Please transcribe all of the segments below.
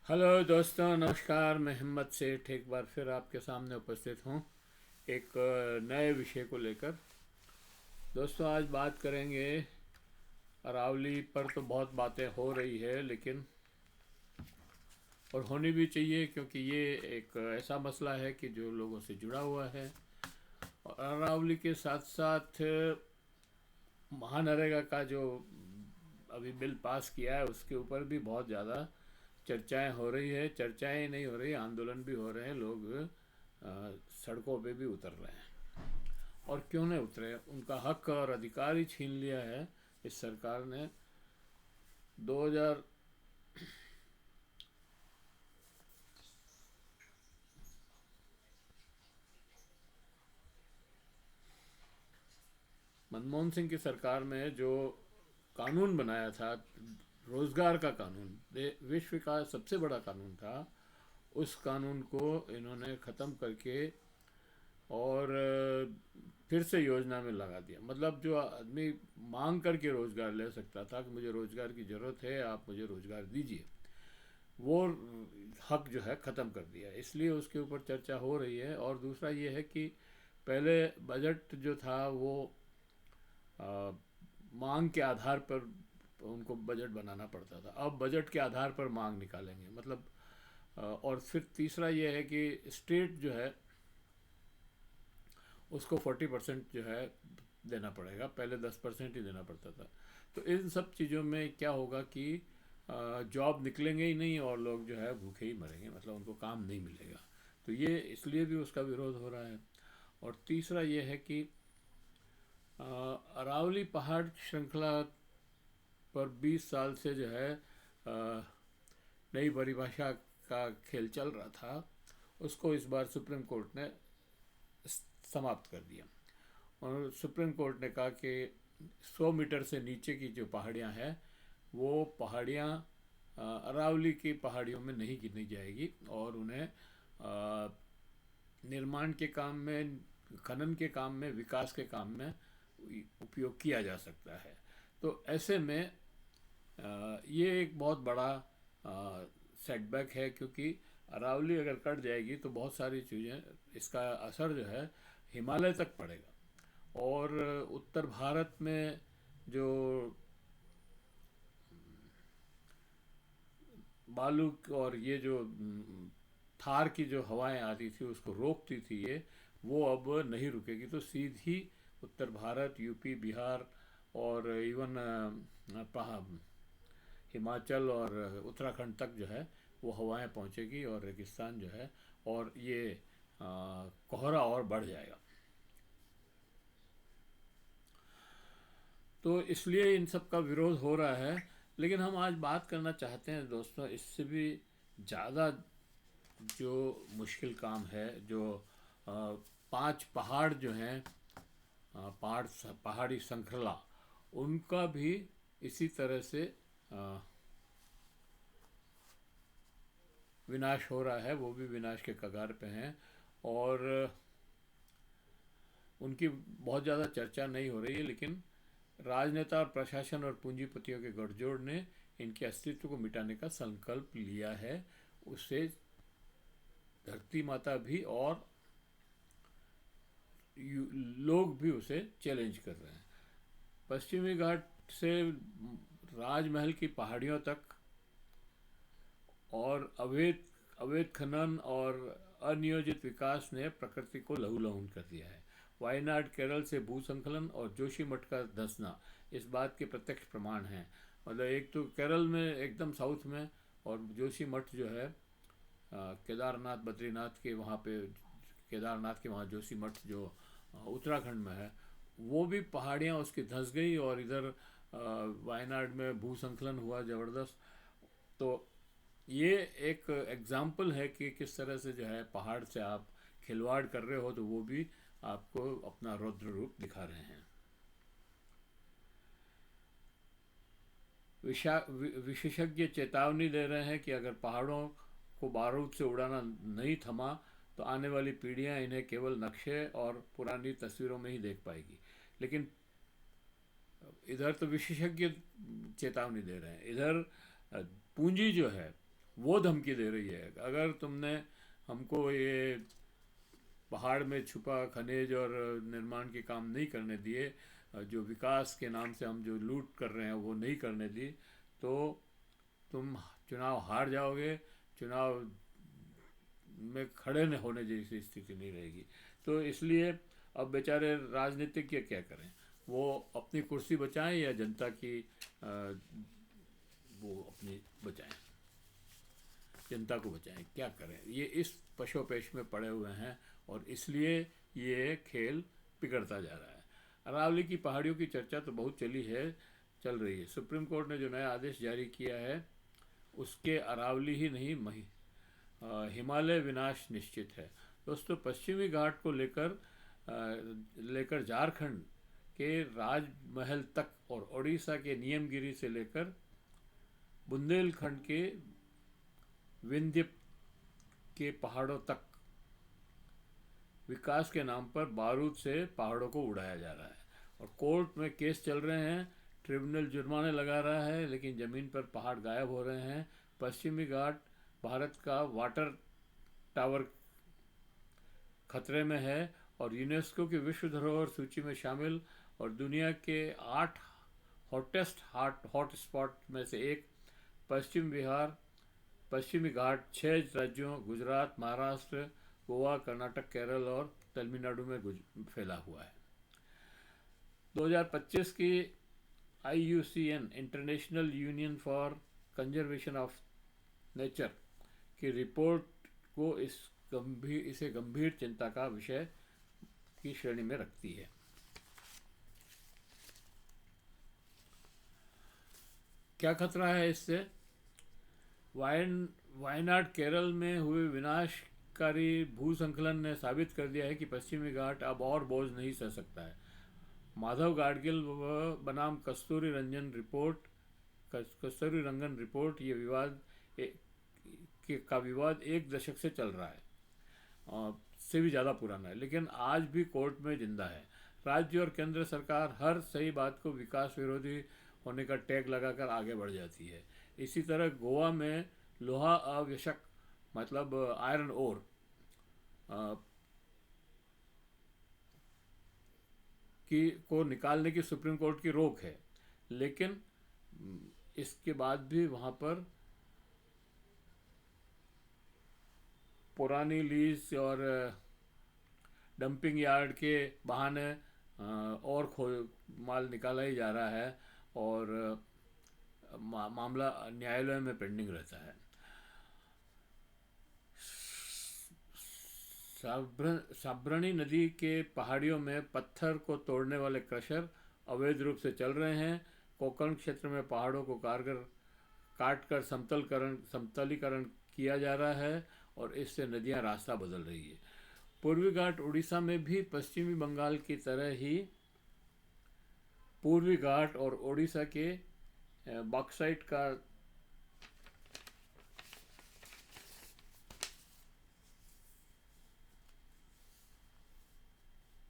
Hello दोस्तों, नमस्कार। मैं हिम्मत सेठ एक बार फिर आपके सामने उपस्थित हूँ एक नए विषय को लेकर। दोस्तों, आज बात करेंगे अरावली पर। तो बहुत बातें हो रही है, लेकिन और होनी भी चाहिए, क्योंकि ये एक ऐसा मसला है कि जो लोगों से जुड़ा हुआ है। और अरावली के साथ साथ महानरेगा का जो अभी बिल पास किया है, उसके ऊपर भी बहुत ज़्यादा चर्चाएं हो रही है। चर्चाएं नहीं हो रही, आंदोलन भी हो रहे हैं। लोग सड़कों पे भी उतर रहे हैं। और क्यों नहीं उतरे? उनका हक और अधिकार ही छीन लिया है इस सरकार ने। 2000 मनमोहन सिंह की सरकार में जो कानून बनाया था, रोजगार का कानून, विश्व का सबसे बड़ा कानून था, उस कानून को इन्होंने ख़त्म करके और फिर से योजना में लगा दिया। मतलब जो आदमी मांग करके रोज़गार ले सकता था कि मुझे रोज़गार की ज़रूरत है, आप मुझे रोज़गार दीजिए, वो हक जो है ख़त्म कर दिया। इसलिए उसके ऊपर चर्चा हो रही है। और दूसरा ये है कि पहले बजट जो था वो आ, मांग के आधार पर उनको बजट बनाना पड़ता था। अब बजट के आधार पर मांग निकालेंगे, मतलब और फिर तीसरा ये है कि स्टेट जो है उसको 40% जो है देना पड़ेगा। पहले 10% ही देना पड़ता था। तो इन सब चीज़ों में क्या होगा कि जॉब निकलेंगे ही नहीं और लोग जो है भूखे ही मरेंगे, मतलब उनको काम नहीं मिलेगा। तो ये इसलिए भी उसका विरोध हो रहा है। और तीसरा ये है कि अरावली पहाड़ श्रृंखला पर 20 साल से जो है नई परिभाषा का खेल चल रहा था, उसको इस बार सुप्रीम कोर्ट ने समाप्त कर दिया। और सुप्रीम कोर्ट ने कहा कि 100 मीटर से नीचे की जो पहाड़ियाँ हैं, वो पहाड़ियाँ अरावली की पहाड़ियों में नहीं गिनी जाएगी और उन्हें निर्माण के काम में, खनन के काम में, विकास के काम में उपयोग किया जा सकता है। तो ऐसे में ये एक बहुत बड़ा सेटबैक है, क्योंकि अरावली अगर कट जाएगी तो बहुत सारी चीज़ें, इसका असर जो है हिमालय तक पड़ेगा। और उत्तर भारत में जो बालू और ये जो थार की जो हवाएं आती थी उसको रोकती थी, ये वो अब नहीं रुकेगी। तो सीधी उत्तर भारत, यूपी, बिहार और इवन हिमाचल और उत्तराखंड तक जो है वो हवाएं पहुंचेगी और रेगिस्तान जो है, और ये कोहरा और बढ़ जाएगा। तो इसलिए इन सब का विरोध हो रहा है। लेकिन हम आज बात करना चाहते हैं दोस्तों, इससे भी ज़्यादा जो मुश्किल काम है, जो अ, 5 पहाड़ जो हैं, पहाड़ी श्रृंखला, उनका भी इसी तरह से अ, विनाश हो रहा है। वो भी विनाश के कगार पे हैं और उनकी बहुत ज़्यादा चर्चा नहीं हो रही है। लेकिन राजनेता और प्रशासन और पूंजीपतियों के गठजोड़ ने इनके अस्तित्व को मिटाने का संकल्प लिया है। उससे धरती माता भी और लोग भी उसे चैलेंज कर रहे हैं। पश्चिमी घाट से राजमहल की पहाड़ियों तक और अवैध अवैध खनन और अनियोजित विकास ने प्रकृति को लहूलुहान कर दिया है। वायनाड केरल से भूसंकलन और जोशीमठ का धंसना इस बात के प्रत्यक्ष प्रमाण हैं। मतलब एक तो केरल में एकदम साउथ में, और जोशीमठ जो है केदारनाथ बद्रीनाथ के वहाँ पे, केदारनाथ के वहाँ जोशीमठ जो उत्तराखंड में है, वो भी पहाड़ियाँ उसकी धंस गई। और इधर वायनाड में भूसंकलन हुआ ज़बरदस्त। तो ये एक एग्जाम्पल है कि किस तरह से जो है पहाड़ से आप खिलवाड़ कर रहे हो, तो वो भी आपको अपना रौद्र रूप दिखा रहे हैं। विशेषज्ञ चेतावनी दे रहे हैं कि अगर पहाड़ों को बारूद से उड़ाना नहीं थमा तो आने वाली पीढ़ियां इन्हें केवल नक्शे और पुरानी तस्वीरों में ही देख पाएगी। लेकिन इधर तो विशेषज्ञ चेतावनी दे रहे हैं, इधर पूंजी जो है वो धमकी दे रही है, अगर तुमने हमको ये पहाड़ में छुपा खनिज और निर्माण के काम नहीं करने दिए, जो विकास के नाम से हम जो लूट कर रहे हैं वो नहीं करने दी, तो तुम चुनाव हार जाओगे, चुनाव में खड़े न होने जैसी स्थिति नहीं रहेगी। तो इसलिए अब बेचारे राजनीतिज्ञ क्या करें, वो अपनी कुर्सी बचाएं या जनता की वो अपनी बचाएं, जनता को बचाएं, क्या करें, ये इस पशोपेश में पड़े हुए हैं और इसलिए ये खेल बिगड़ता जा रहा है। अरावली की पहाड़ियों की चर्चा तो बहुत चल रही है। सुप्रीम कोर्ट ने जो नया आदेश जारी किया है उसके अरावली ही नहीं हिमालय विनाश निश्चित है। दोस्तों, पश्चिमी घाट को लेकर झारखंड के राजमहल तक और ओडिशा के नियमगिरी से लेकर बुंदेलखंड के विंध्य के पहाड़ों तक विकास के नाम पर बारूद से पहाड़ों को उड़ाया जा रहा है और कोर्ट में केस चल रहे हैं, ट्रिब्यूनल जुर्माने लगा रहा है, लेकिन ज़मीन पर पहाड़ गायब हो रहे हैं। पश्चिमी घाट भारत का वाटर टावर खतरे में है और यूनेस्को की विश्व धरोहर सूची में शामिल और दुनिया के 8 हॉटेस्ट हॉट स्पॉट में से एक पश्चिमी घाट 6 राज्यों गुजरात, महाराष्ट्र, गोवा, कर्नाटक, केरल और तमिलनाडु में फैला हुआ है। 2025 की IUCN international union for conservation of nature की रिपोर्ट को इसे गंभीर चिंता का विषय की श्रेणी में रखती है। क्या खतरा है इससे? वायनाड केरल में हुए विनाशकारी भूसंकलन ने साबित कर दिया है कि पश्चिमी घाट अब और बोझ नहीं सह सकता है। माधव गाडगिल बनाम कस्तूरी रंगन रिपोर्ट ये विवाद एक दशक से चल रहा है, से भी ज़्यादा पुराना है, लेकिन आज भी कोर्ट में जिंदा है। राज्य और केंद्र सरकार हर सही बात को विकास विरोधी होने का टैग लगाकर आगे बढ़ जाती है। इसी तरह गोवा में लोहा आवश्यक मतलब आयरन ओर को निकालने की सुप्रीम कोर्ट की रोक है, लेकिन इसके बाद भी वहाँ पर पुरानी लीज और डंपिंग यार्ड के बहाने और माल निकाला ही जा रहा है और मामला न्यायालय में पेंडिंग रहता है। साबरनी नदी के पहाड़ियों में पत्थर को तोड़ने वाले क्रशर अवैध रूप से चल रहे हैं। कोकण क्षेत्र में पहाड़ों को काटकर समतलीकरण किया जा रहा है और इससे नदियां रास्ता बदल रही है। पूर्वी घाट उड़ीसा में भी पश्चिमी बंगाल की तरह ही पूर्वी घाट और ओडिशा के बॉक्साइट का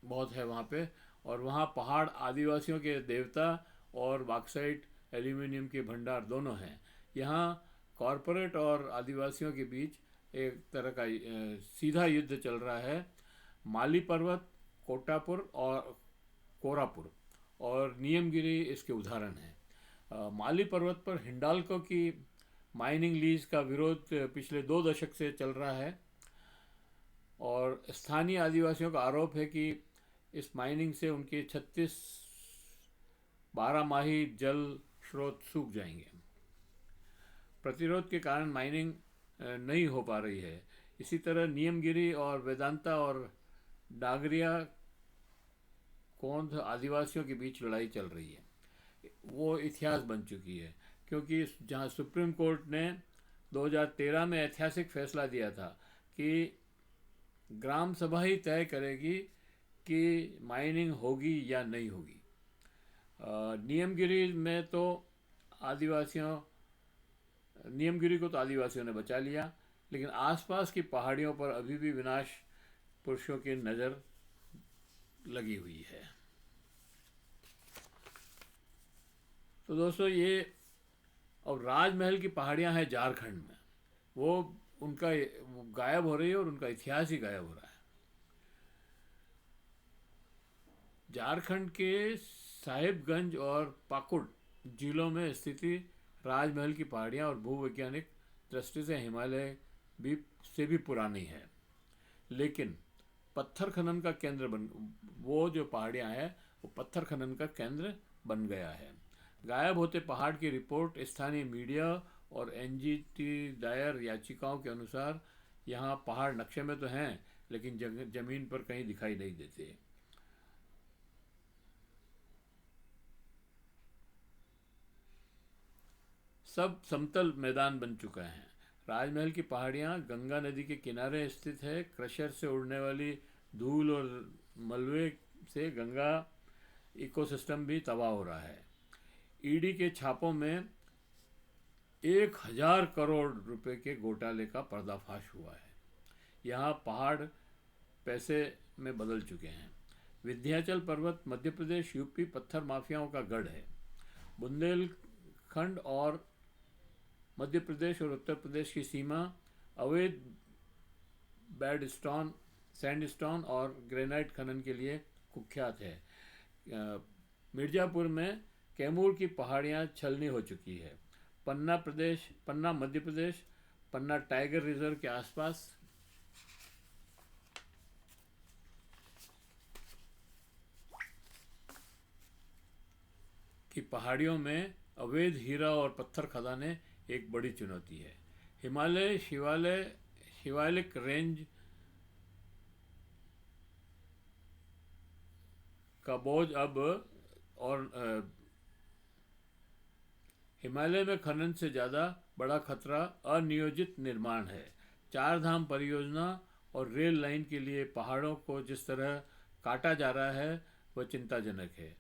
बहुत है वहाँ पे, और वहाँ पहाड़ आदिवासियों के देवता और बॉक्साइट एल्यूमिनियम के भंडार दोनों हैं। यहाँ कॉरपोरेट और आदिवासियों के बीच एक तरह का सीधा युद्ध चल रहा है। माली पर्वत, कोटापुर और कोरापुर और नियमगिरी इसके उदाहरण हैं। माली पर्वत पर हिंडाल्को की माइनिंग लीज का विरोध पिछले 2 दशक से चल रहा है और स्थानीय आदिवासियों का आरोप है कि इस माइनिंग से उनके 36 12 माही जल स्रोत सूख जाएंगे। प्रतिरोध के कारण माइनिंग नहीं हो पा रही है। इसी तरह नियमगिरी और वेदांता और डागरिया कोंध आदिवासियों के बीच लड़ाई चल रही है। वो इतिहास बन चुकी है, क्योंकि जहां सुप्रीम कोर्ट ने 2013 में ऐतिहासिक फैसला दिया था कि ग्राम सभा ही तय करेगी कि माइनिंग होगी या नहीं होगी। नियमगिरी को तो आदिवासियों ने बचा लिया, लेकिन आसपास की पहाड़ियों पर अभी भी विनाश पुरुषों की नज़र लगी हुई है। तो दोस्तों, ये अब राजमहल की पहाड़ियां हैं झारखंड में, वो उनका वो गायब हो रही है और उनका इतिहास ही गायब हो रहा है। झारखंड के साहिबगंज और पाकुड़ जिलों में स्थिति राजमहल की पहाड़ियाँ और भूवैज्ञानिक दृष्टि से हिमालय भी से भी पुरानी है, लेकिन पत्थर खनन का केंद्र बन वो जो पहाड़ियाँ हैं वो पत्थर खनन का केंद्र बन गया है। गायब होते पहाड़ की रिपोर्ट स्थानीय मीडिया और एनजीटी दायर याचिकाओं के अनुसार यहाँ पहाड़ नक्शे में तो हैं, लेकिन जमीन पर कहीं दिखाई नहीं देते। सब समतल मैदान बन चुका है। राजमहल की पहाड़ियाँ गंगा नदी के किनारे स्थित है। क्रशर से उड़ने वाली धूल और मलबे से गंगा इकोसिस्टम भी तबाह हो रहा है। ईडी के छापों में 1,000 करोड़ रुपए के घोटाले का पर्दाफाश हुआ है। यहाँ पहाड़ पैसे में बदल चुके हैं। विंध्याचल पर्वत मध्य प्रदेश यूपी पत्थर माफियाओं का गढ़ है। बुंदेलखंड और मध्य प्रदेश और उत्तर प्रदेश की सीमा अवैध बैडस्टोन सैंडस्टोन और ग्रेनाइट खनन के लिए कुख्यात है। मिर्ज़ापुर में कैमूर की पहाड़ियाँ छलनी हो चुकी है। पन्ना मध्य प्रदेश पन्ना टाइगर रिजर्व के आसपास की पहाड़ियों में अवैध हीरा और पत्थर खदानें एक बड़ी चुनौती है। शिवालिक रेंज का बोझ अब और हिमालय में खनन से ज़्यादा बड़ा खतरा अनियोजित निर्माण है। चार धाम परियोजना और रेल लाइन के लिए पहाड़ों को जिस तरह काटा जा रहा है वह चिंताजनक है।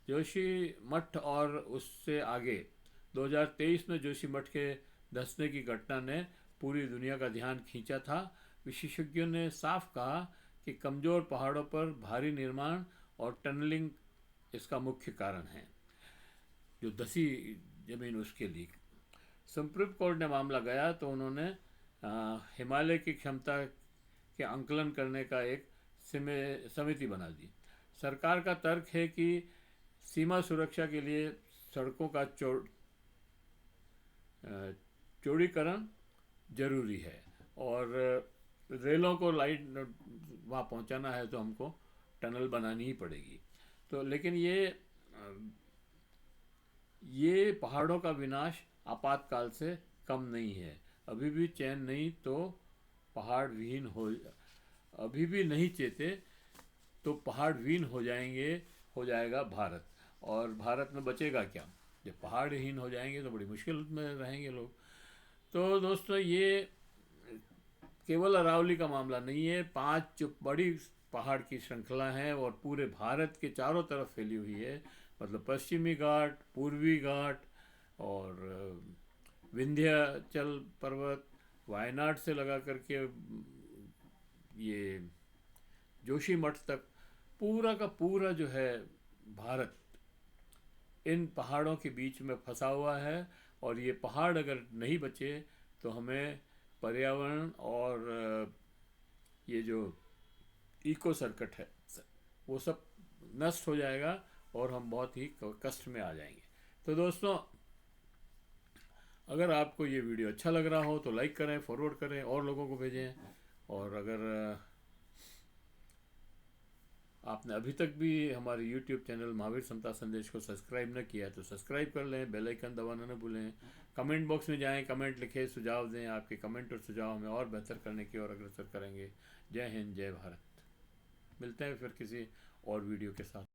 जोशी मठ और उससे आगे 2023 में जोशी मठ के धंसने की घटना ने पूरी दुनिया का ध्यान खींचा था। विशेषज्ञों ने साफ कहा कि कमज़ोर पहाड़ों पर भारी निर्माण और टनलिंग इसका मुख्य कारण है। जो धसी जमीन उसके लिए सुप्रीम कोर्ट ने मामला गया तो उन्होंने हिमालय की क्षमता के आंकलन करने का एक समिति बना दी। सरकार का तर्क है कि सीमा सुरक्षा के लिए सड़कों का चौड़ीकरण जरूरी है और रेलों को लाइट वहाँ पहुँचाना है तो हमको टनल बनानी ही पड़ेगी। तो लेकिन ये पहाड़ों का विनाश आपातकाल से कम नहीं है। अभी भी चैन नहीं तो पहाड़ विहीन हो अभी भी नहीं चेते तो पहाड़ विहीन हो जाएगा भारत। और भारत में बचेगा क्या? जब पहाड़ विहीन हो जाएंगे तो बड़ी मुश्किल में रहेंगे लोग। तो दोस्तों ये केवल अरावली का मामला नहीं है। 5 जो बड़ी पहाड़ की श्रृंखला है और पूरे भारत के चारों तरफ फैली हुई है। मतलब पश्चिमी घाट, पूर्वी घाट और विंध्याचल पर्वत, वायनाड से लगा करके ये जोशी मठ तक पूरा का पूरा जो है भारत इन पहाड़ों के बीच में फंसा हुआ है। और ये पहाड़ अगर नहीं बचे तो हमें पर्यावरण और ये जो इको सर्किट है वो सब नष्ट हो जाएगा और हम बहुत ही कष्ट में आ जाएंगे। तो दोस्तों अगर आपको ये वीडियो अच्छा लग रहा हो तो लाइक करें, फॉरवर्ड करें और लोगों को भेजें। और अगर आपने अभी तक भी हमारे YouTube चैनल महावीर समता संदेश को सब्सक्राइब न किया तो सब्सक्राइब कर लें, बेल आइकन दबाना न भूलें। कमेंट बॉक्स में जाएं, कमेंट लिखें, सुझाव दें। आपके कमेंट और सुझाव हमें और बेहतर करने की ओर अग्रसर करेंगे। जय हिंद, जय भारत। मिलते हैं फिर किसी और वीडियो के साथ।